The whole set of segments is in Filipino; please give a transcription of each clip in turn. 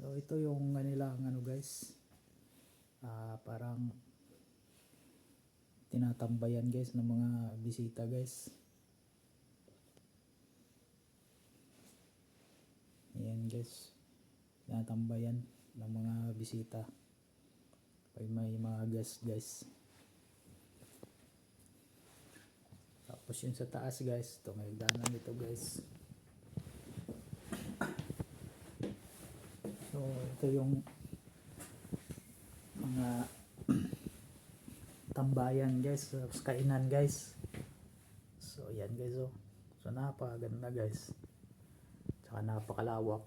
So ito yung kanilang ano guys, parang tinatambayan guys ng mga bisita guys. Ayan guys, tinatambayan ng mga bisita pag may mga guest guys. Tapos yun sa taas guys, ito may danan dito guys. So ito yung mga tambayan guys, kainan guys. So yan guys, oh. So napakaganda guys, tsaka napakalawak.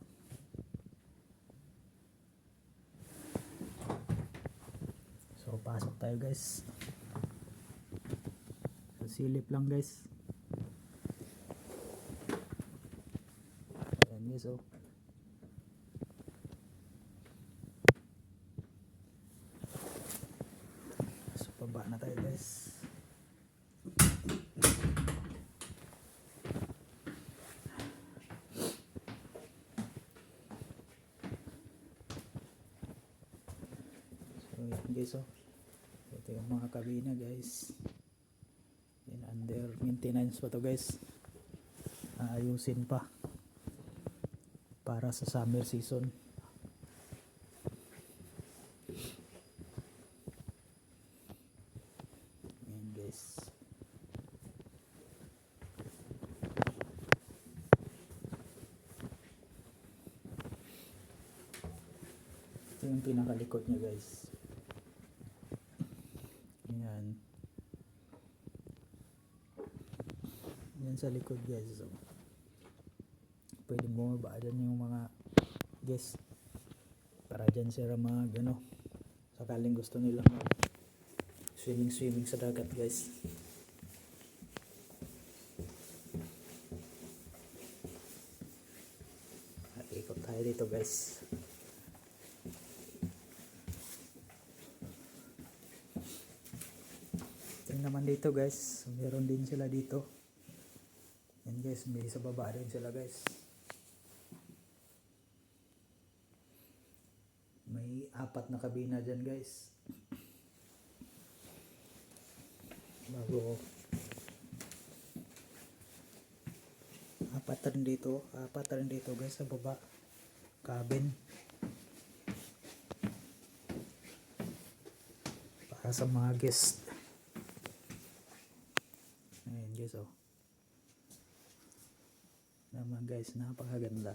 So pasok tayo guys, so silip lang guys. Ayan guys, oh. So baba na tayo guys. So yan guys, oh. Ito yung mga kabina guys. Yan, under maintenance pa to guys. Ayusin pa para sa summer season. Yan guys. Ito yung pinakalikod niya guys. Yan. Yan sa likod guys. So, pwedeng bumaba dyan yung mga guest para dyan sila mga ano, sakaling gusto nila mag swimming sa dagat guys. Ikot tayo dito guys. Tingnan naman dito guys, meron din sila dito. Yan guys, may sa baba rin sila guys. May 4 na kabina dyan guys. Bago 4 rin dito guys sa baba. Cabin. Para sa mga guest. Ayan guys, oh. Naman guys, napakaganda.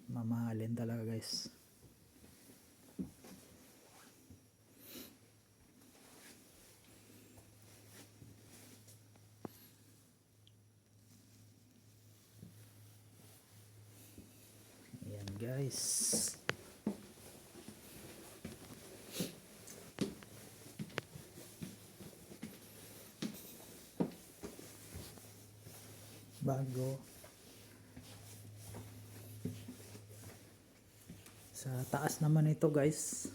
Mamahalin talaga guys. Ayan guys. Bago sa taas naman ito guys,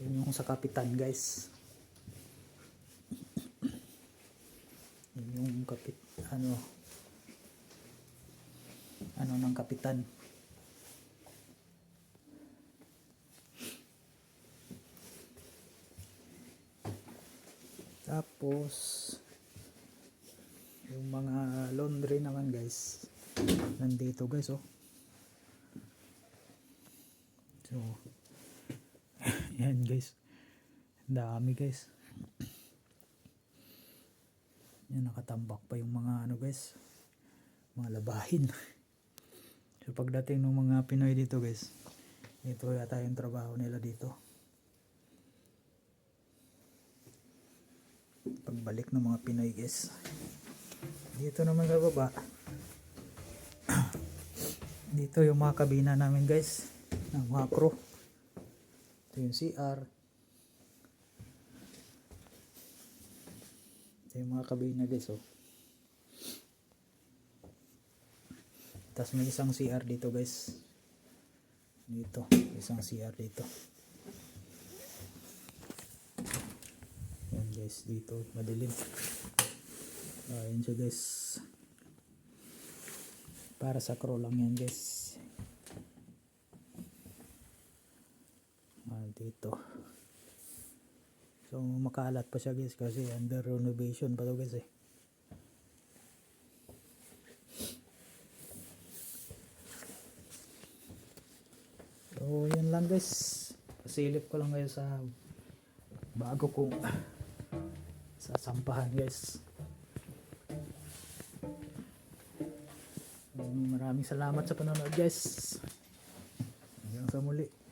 yun yung sa kapitan guys. Yun yung ano ng kapitan. Tapos yung mga laundry naman guys, nandito guys, oh. So yan guys, dami guys. Yan, nakatambak pa yung mga ano guys, mga labahin. So pagdating ng mga Pinoy dito guys, ito yata yung trabaho nila dito. Pagbalik ng mga Pinoy guys. Dito naman sa baba, dito yung mga kabina namin guys, ng mga crew. Ito yung CR. Ito yung mga kabina guys, oh. Tapos may isang CR dito guys. Dito, isang CR dito. Yan guys, dito madilim. Ayan siya guys. Para sa crew lang yan guys. dito. So makalat pa siya guys kasi under renovation pa to guys eh. So yun lang guys, pasilip ko lang kayo sa bago kong sasampahan guys. Maraming salamat sa panonood guys. Hanggang sa muli.